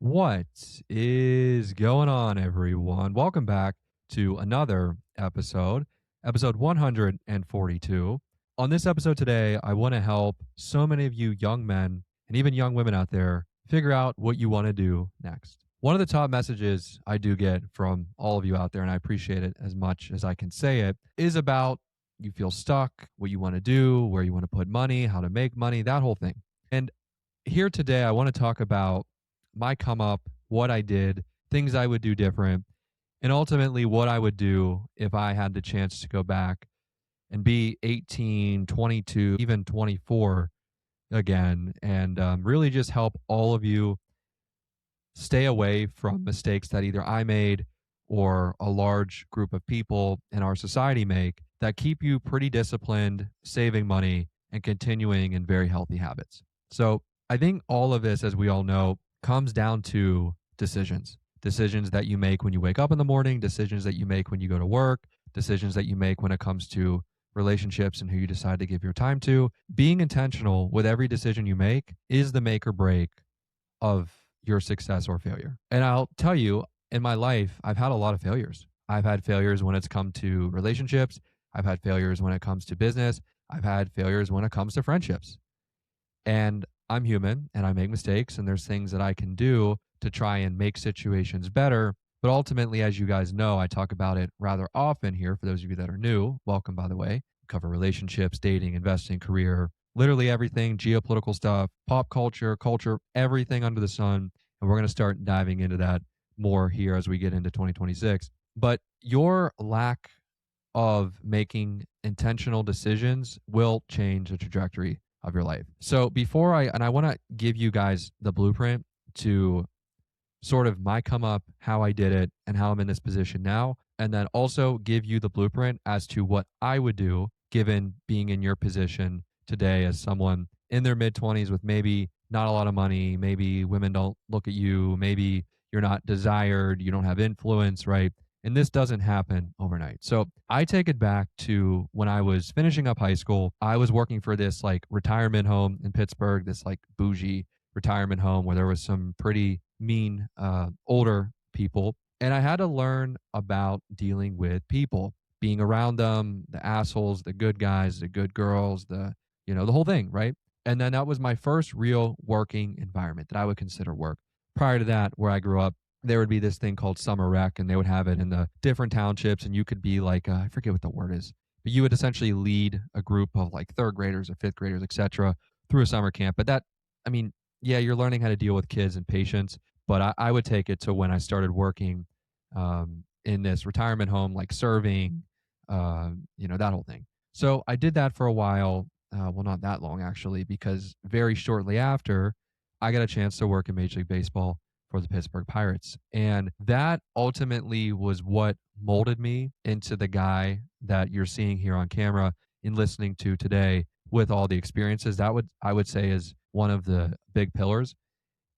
What is going on, everyone? Welcome back to another episode 142. On this episode today, I want to help so many of you young men and even young women out there figure out what you want to do next. One of the top messages I do get from all of you out there, and I appreciate it as much as I can say it, is about you feel stuck, what you want to do, where you want to put money, how to make money, that whole thing. And here today, I want to talk about my come up, what I did, things I would do different, and ultimately what I would do if I had the chance to go back and be 18, 22, even 24 again, and really just help all of you stay away from mistakes that either I made or a large group of people in our society make that keep you pretty disciplined, saving money, and continuing in very healthy habits. So I think all of this, as we all know, comes down to decisions that you make when you wake up in the morning, decisions that you make when you go to work, decisions that you make when it comes to relationships and who you decide to give your time to. Being intentional with every decision you make is the make or break of your success or failure. And I'll tell you, in my life, I've had a lot of failures. I've had failures when it's come to relationships. I've had failures when it comes to business. I've had failures when it comes to friendships. And I'm human and I make mistakes, and there's things that I can do to try and make situations better. But ultimately, as you guys know, I talk about it rather often here. For those of you that are new, welcome, by the way. Cover relationships, dating, investing, career, literally everything, geopolitical stuff, pop culture, everything under the sun. And we're going to start diving into that more here as we get into 2026. But your lack of making intentional decisions will change the trajectory of your life. So I want to give you guys the blueprint to sort of my come up, how I did it, and how I'm in this position now. And then also give you the blueprint as to what I would do given being in your position today as someone in their mid 20s with maybe not a lot of money, maybe women don't look at you, maybe you're not desired, you don't have influence, right? And this doesn't happen overnight. So I take it back to when I was finishing up high school. I was working for this like retirement home in Pittsburgh, this like bougie retirement home where there was some pretty mean older people. And I had to learn about dealing with people, being around them, the assholes, the good guys, the good girls, the whole thing, right? And then that was my first real working environment that I would consider work. Prior to that, where I grew up, there would be this thing called summer rec, and they would have it in the different townships, and you could be like, I forget what the word is, but you would essentially lead a group of like third graders or fifth graders, etc., through a summer camp. But that, I mean, yeah, you're learning how to deal with kids and patience, but I would take it to when I started working in this retirement home, like serving, that whole thing. So I did that for a while. Well, not that long actually, because very shortly after, I got a chance to work in Major League Baseball for the Pittsburgh Pirates. And that ultimately was what molded me into the guy that you're seeing here on camera and listening to today with all the experiences. I would say is one of the big pillars.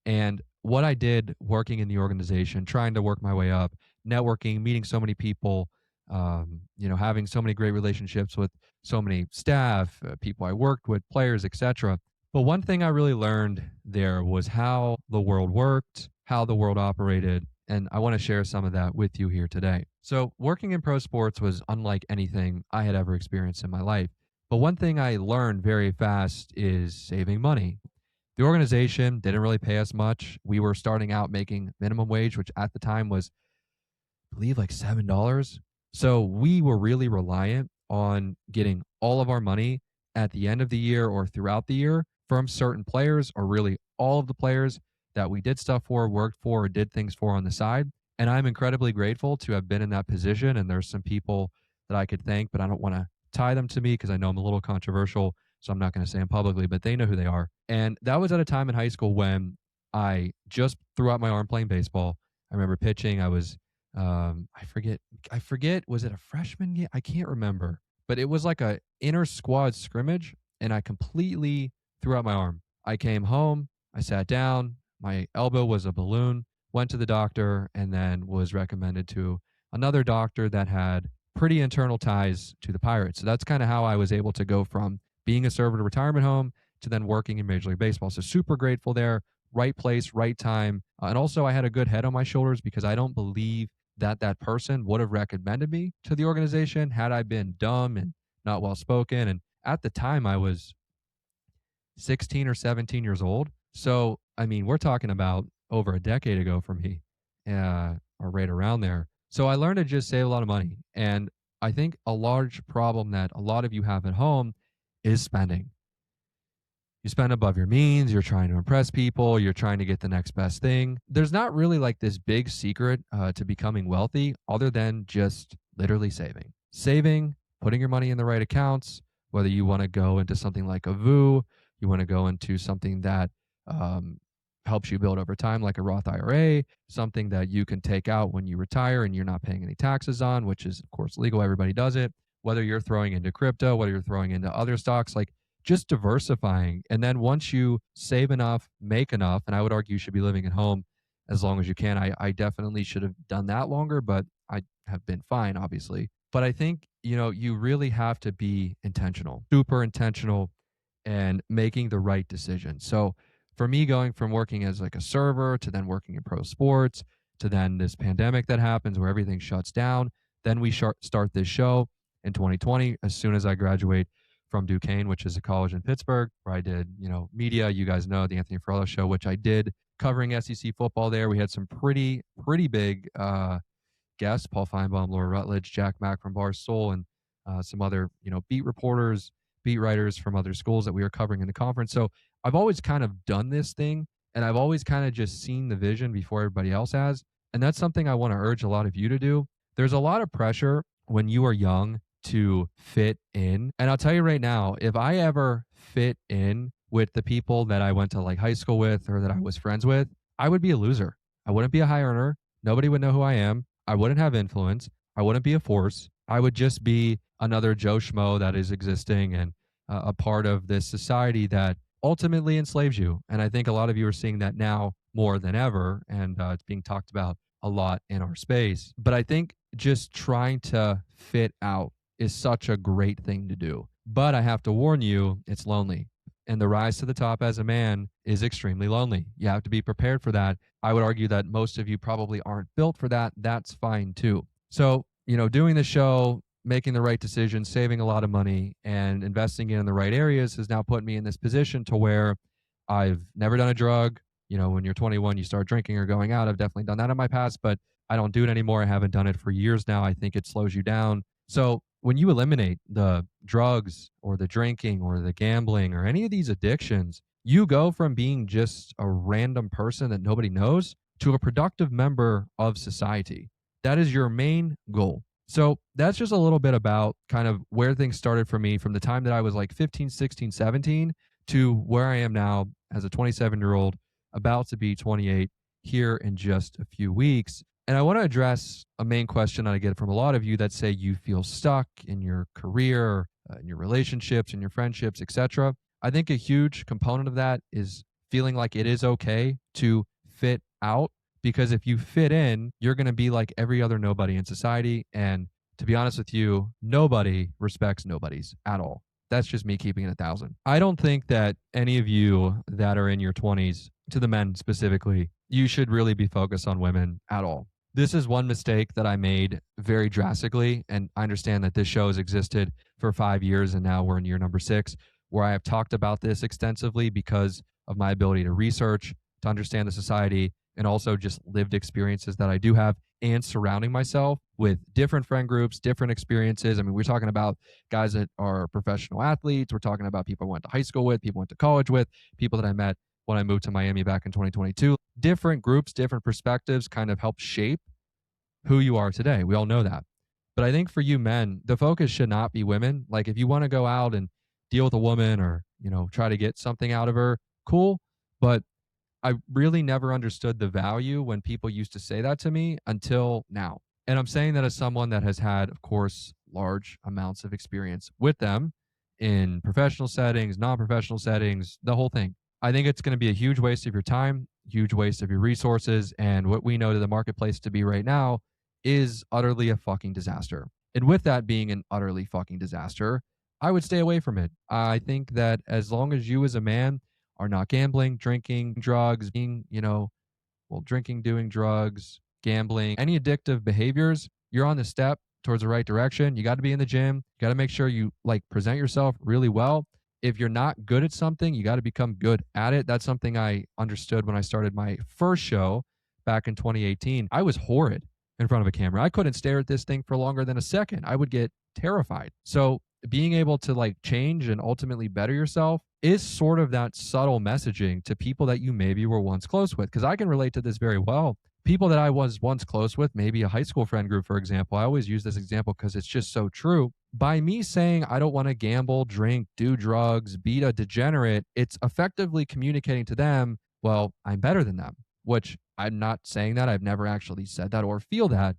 And what I did working in the organization, trying to work my way up, networking, meeting so many people, having so many great relationships with so many staff, people I worked with, players, etc. But one thing I really learned there was how the world worked, how the world operated, and I want to share some of that with you here today. So, working in pro sports was unlike anything I had ever experienced in my life. But one thing I learned very fast is saving money. The organization didn't really pay us much. We were starting out making minimum wage, which at the time was, I believe, like $7. So we were really reliant on getting all of our money at the end of the year or throughout the year from certain players, or really all of the players that we did stuff for, worked for, or did things for on the side. And I'm incredibly grateful to have been in that position. And there's some people that I could thank, but I don't want to tie them to me because I know I'm a little controversial. So I'm not going to say them publicly, but they know who they are. And that was at a time in high school when I just threw out my arm playing baseball. I remember pitching. I was, I forget, was it a freshman game? I can't remember, but it was like a inter squad scrimmage, and I completely threw out my arm. I came home, I sat down, my elbow was a balloon, went to the doctor, and then was recommended to another doctor that had pretty internal ties to the Pirates. So that's kind of how I was able to go from being a server at a retirement home to then working in Major League Baseball. So super grateful there, right place, right time. And also, I had a good head on my shoulders because I don't believe that that person would have recommended me to the organization had I been dumb and not well spoken. And at the time, I was 16 or 17 years old. So, I mean, we're talking about over a decade ago for me, or right around there. So, I learned to just save a lot of money. And I think a large problem that a lot of you have at home is spending. You spend above your means, you're trying to impress people, you're trying to get the next best thing. There's not really like this big secret to becoming wealthy other than just literally saving. Saving, putting your money in the right accounts, whether you want to go into something like a VU, you want to go into something that um, helps you build over time, like a Roth IRA, something that you can take out when you retire and you're not paying any taxes on, which is, of course, legal. Everybody does it. Whether you're throwing into crypto, whether you're throwing into other stocks, like just diversifying. And then once you save enough, make enough, and I would argue you should be living at home as long as you can. I definitely should have done that longer, but I have been fine, obviously. But I think, you really have to be intentional, super intentional, and making the right decision. So for me, going from working as like a server to then working in pro sports to then this pandemic that happens where everything shuts down, then we start this show in 2020 as soon as I graduate from Duquesne, which is a college in Pittsburgh, where I did, media. You guys know the Anthony Ferrello show, which I did covering SEC football there. We had some pretty big guests: Paul Feinbaum, Laura Rutledge, Jack Mack from Barstool, and some other, beat reporters, beat writers from other schools that we were covering in the conference. So I've always kind of done this thing, and I've always kind of just seen the vision before everybody else has. And that's something I want to urge a lot of you to do. There's a lot of pressure when you are young to fit in. And I'll tell you right now, if I ever fit in with the people that I went to like high school with or that I was friends with, I would be a loser. I wouldn't be a high earner. Nobody would know who I am. I wouldn't have influence. I wouldn't be a force. I would just be another Joe Schmo that is existing and a part of this society that ultimately enslaves you. And I think a lot of you are seeing that now more than ever. And it's being talked about a lot in our space. But I think just trying to fit out is such a great thing to do. But I have to warn you, it's lonely. And the rise to the top as a man is extremely lonely. You have to be prepared for that. I would argue that most of you probably aren't built for that. That's fine too. So, doing the show, making the right decisions, saving a lot of money, and investing in the right areas has now put me in this position to where I've never done a drug. When you're 21, you start drinking or going out. I've definitely done that in my past, but I don't do it anymore. I haven't done it for years now. I think it slows you down. So when you eliminate the drugs or the drinking or the gambling or any of these addictions, you go from being just a random person that nobody knows to a productive member of society. That is your main goal. So that's just a little bit about kind of where things started for me from the time that I was like 15, 16, 17 to where I am now as a 27-year-old, about to be 28 here in just a few weeks. And I want to address a main question I get from a lot of you that say you feel stuck in your career, in your relationships, in your friendships, etc. I think a huge component of that is feeling like it is okay to fit out, because if you fit in, you're going to be like every other nobody in society. And to be honest with you, nobody respects nobodies at all. That's just me keeping it 1,000. I don't think that any of you that are in your 20s, to the men specifically, you should really be focused on women at all. This is one mistake that I made very drastically. And I understand that this show has existed for 5 years and now we're in year number 6, where I have talked about this extensively because of my ability to research, to understand the society, and also just lived experiences that I do have, and surrounding myself with different friend groups, different experiences. I mean, we're talking about guys that are professional athletes. We're talking about people I went to high school with, people I went to college with, people that I met when I moved to Miami back in 2022. Different groups, different perspectives kind of help shape who you are today. We all know that. But I think for you men, the focus should not be women. Like if you want to go out and deal with a woman or, try to get something out of her, cool. But I really never understood the value when people used to say that to me until now. And I'm saying that as someone that has had, of course, large amounts of experience with them in professional settings, non-professional settings, the whole thing. I think it's going to be a huge waste of your time, huge waste of your resources. And what we know to the marketplace to be right now is utterly a fucking disaster. And with that being an utterly fucking disaster, I would stay away from it. I think that as long as you as a man are not gambling, drinking, drugs, being, well, drinking, doing drugs, gambling, any addictive behaviors, you're on the step towards the right direction. You got to be in the gym. You got to make sure you like present yourself really well. If you're not good at something, you got to become good at it. That's something I understood when I started my first show back in 2018. I was horrid in front of a camera. I couldn't stare at this thing for longer than a second. I would get terrified. So being able to like change and ultimately better yourself is sort of that subtle messaging to people that you maybe were once close with. Because I can relate to this very well. People that I was once close with, maybe a high school friend group, for example. I always use this example because it's just so true. By me saying I don't want to gamble, drink, do drugs, be a degenerate, it's effectively communicating to them, well, I'm better than them, which I'm not saying that. I've never actually said that or feel that.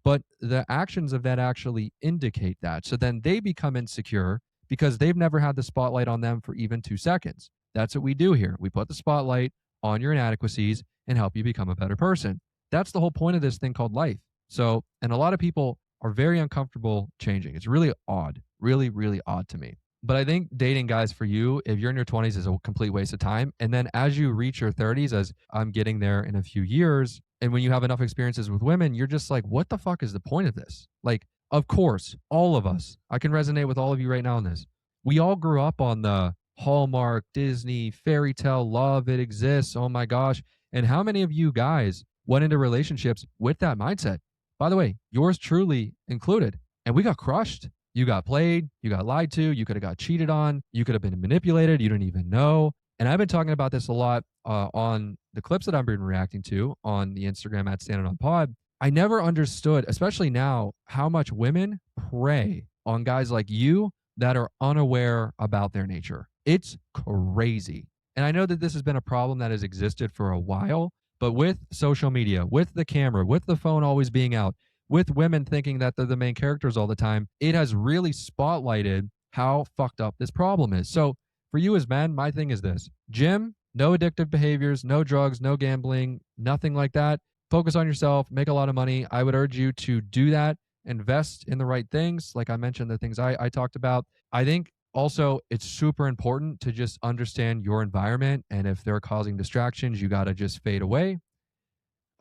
But the actions of that actually indicate that. So then they become insecure because they've never had the spotlight on them for even 2 seconds. That's what we do here. We put the spotlight on your inadequacies and help you become a better person. That's the whole point of this thing called life. So, and a lot of people are very uncomfortable changing. It's really odd, really, really odd to me. But I think dating guys for you, if you're in your 20s, is a complete waste of time. And then as you reach your 30s, as I'm getting there in a few years, and when you have enough experiences with women, you're just like, what the fuck is the point of this? Like, of course, all of us, I can resonate with all of you right now on this. We all grew up on the Hallmark, Disney, fairy tale love, it exists. Oh my gosh. And how many of you guys went into relationships with that mindset? By the way, yours truly included. And we got crushed. You got played, you got lied to, you could have got cheated on, you could have been manipulated, you didn't even know. And I've been talking about this a lot on the clips that I've been reacting to on the Instagram at Standing on Pod. I never understood, especially now, how much women prey on guys like you that are unaware about their nature. It's crazy. And I know that this has been a problem that has existed for a while, but with social media, with the camera, with the phone always being out, with women thinking that they're the main characters all the time, it has really spotlighted how fucked up this problem is. So for you as men, my thing is this: gym, no addictive behaviors, no drugs, no gambling, nothing like that. Focus on yourself, make a lot of money. I would urge you to do that, invest in the right things. Like I mentioned, the things I talked about. I think also it's super important to just understand your environment. And if they're causing distractions, you got to just fade away.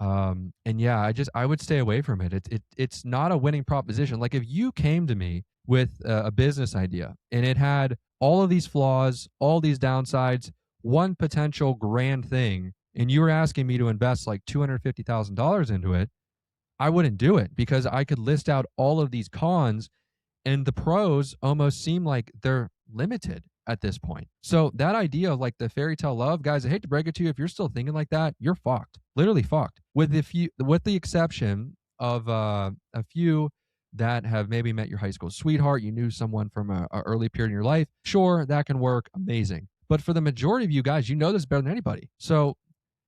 And yeah, I would stay away from it. It's not a winning proposition. Like if you came to me with a business idea and it had all of these flaws, all these downsides, one potential grand thing, and you were asking me to invest like $250,000 into it, I wouldn't do it because I could list out all of these cons and the pros almost seem like they're limited at this point. So that idea of like the fairy tale love, guys, I hate to break it to you, if you're still thinking like that, you're fucked. Literally fucked. With the exception of a few that have maybe met your high school sweetheart, you knew someone from a early period in your life. Sure, that can work, amazing. But for the majority of you guys, you know this better than anybody. So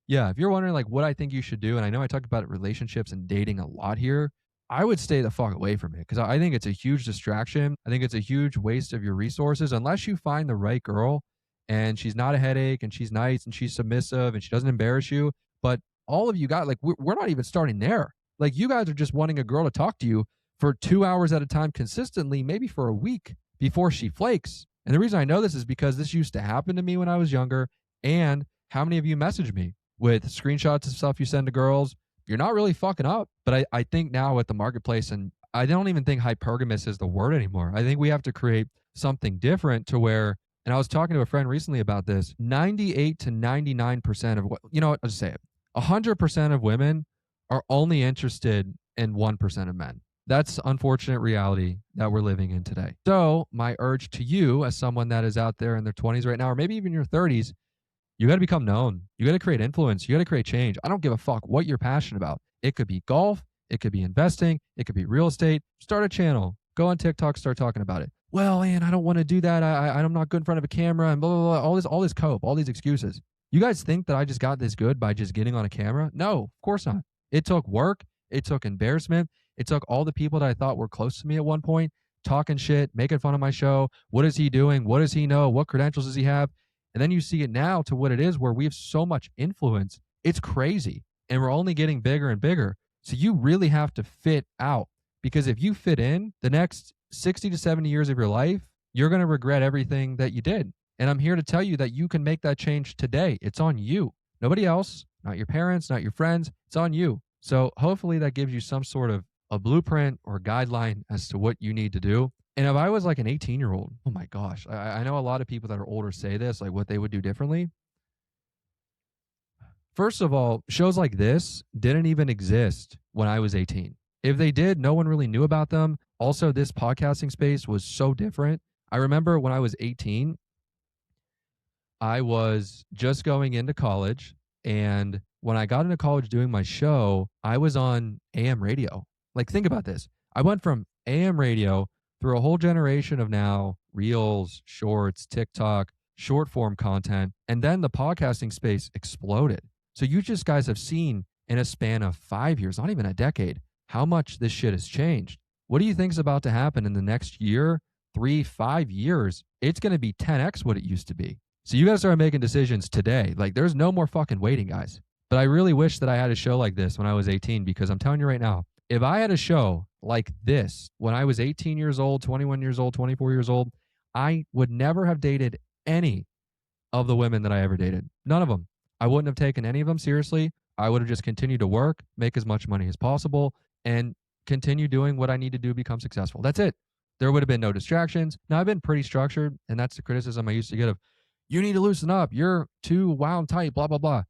yeah, if you're wondering like what I think you should do, and I know I talked about relationships and dating a lot here, I would stay the fuck away from it because I think it's a huge distraction. I think it's a huge waste of your resources unless you find the right girl and she's not a headache and she's nice and she's submissive and she doesn't embarrass you. But all of you guys, like, we're not even starting there. Like, you guys are just wanting a girl to talk to you for 2 hours at a time consistently, maybe for a week before she flakes. And the reason I know this is because this used to happen to me when I was younger. And how many of you message me with screenshots of stuff you send to girls? You're not really fucking up. But I think now with the marketplace, and I don't even think hypergamous is the word anymore. I think we have to create something different to where, and I was talking to a friend recently about this, 98 to 99% of what, I'll just say it, 100% of women are only interested in 1% of men. That's unfortunate reality that we're living in today. So my urge to you as someone that is out there in their 20s right now, or maybe even your 30s, you got to become known. You got to create influence. You got to create change. I don't give a fuck what you're passionate about. It could be golf. It could be investing. It could be real estate. Start a channel. Go on TikTok. Start talking about it. Well, man, I don't want to do that. I'm not good in front of a camera and blah, blah, blah. All this cope, all these excuses. You guys think that I just got this good by just getting on a camera? No, of course not. It took work. It took embarrassment. It took all the people that I thought were close to me at one point talking shit, making fun of my show. What is he doing? What does he know? What credentials does he have? And then you see it now to what it is where we have so much influence. It's crazy. And we're only getting bigger and bigger. So you really have to fit out, because if you fit in the next 60 to 70 years of your life, you're going to regret everything that you did. And I'm here to tell you that you can make that change today. It's on you. Nobody else, not your parents, not your friends. It's on you. So hopefully that gives you some sort of a blueprint or guideline as to what you need to do. And if I was like an 18-year-old, oh my gosh, I know a lot of people that are older say this, like what they would do differently. First of all, shows like this didn't even exist when I was 18. If they did, no one really knew about them. Also, this podcasting space was so different. I remember when I was 18, I was just going into college. And when I got into college doing my show, I was on AM radio. Like, think about this. I went from AM radio through a whole generation of now reels, shorts, TikTok, short form content. And then the podcasting space exploded. So you just guys have seen in a span of 5 years, not even a decade, how much this shit has changed. What do you think is about to happen in the next year, 3, 5 years? It's going to be 10x what it used to be. So you got to start making decisions today. Like, there's no more fucking waiting, guys. But I really wish that I had a show like this when I was 18, because I'm telling you right now, if I had a show like this when I was 18 years old, 21 years old, 24 years old, I would never have dated any of the women that I ever dated. None of them. I wouldn't have taken any of them seriously. I would have just continued to work, make as much money as possible, and continue doing what I need to do to become successful. That's it. There would have been no distractions. Now, I've been pretty structured, and that's the criticism I used to get of, you need to loosen up. You're too wound tight, blah, blah, blah.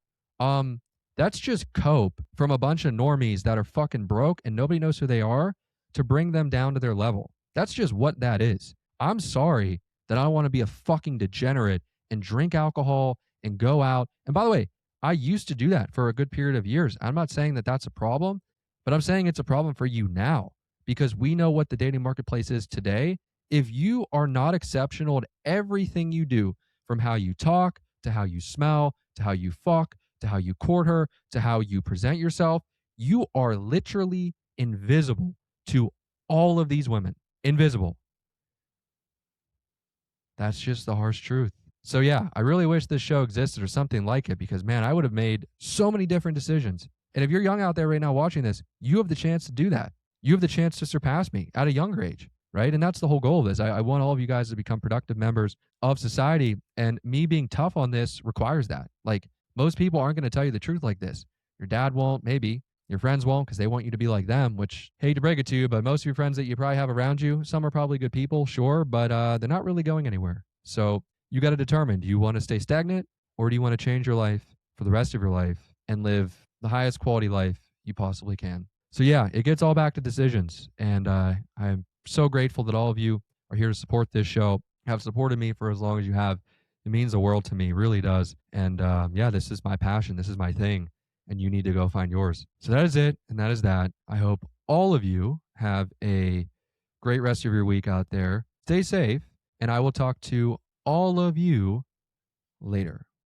That's just cope from a bunch of normies that are fucking broke and nobody knows who they are to bring them down to their level. That's just what that is. I'm sorry that I want to be a fucking degenerate and drink alcohol and go out. And by the way, I used to do that for a good period of years. I'm not saying that that's a problem, but I'm saying it's a problem for you now, because we know what the dating marketplace is today. If you are not exceptional at everything you do, from how you talk to how you smell to how you fuck to how you court her to how you present yourself, you are literally invisible to all of these women. Invisible. That's just the harsh truth. So yeah, I really wish this show existed or something like it, because man, I would have made so many different decisions. And if you're young out there right now watching this, you have the chance to do that. You have the chance to surpass me at a younger age, right? And that's the whole goal of this. I want all of you guys to become productive members of society. And me being tough on this requires that. Like, most people aren't going to tell you the truth like this. Your dad won't, maybe. Your friends won't, because they want you to be like them, which, hate to break it to you, but most of your friends that you probably have around you, some are probably good people, sure, but they're not really going anywhere. So you got to determine, do you want to stay stagnant, or do you want to change your life for the rest of your life and live the highest quality life you possibly can? So yeah, it gets all back to decisions. And I'm so grateful that all of you are here to support this show, have supported me for as long as you have. It means the world to me, really does. And yeah, this is my passion. This is my thing. And you need to go find yours. So that is it. And that is that. I hope all of you have a great rest of your week out there. Stay safe. And I will talk to all of you later.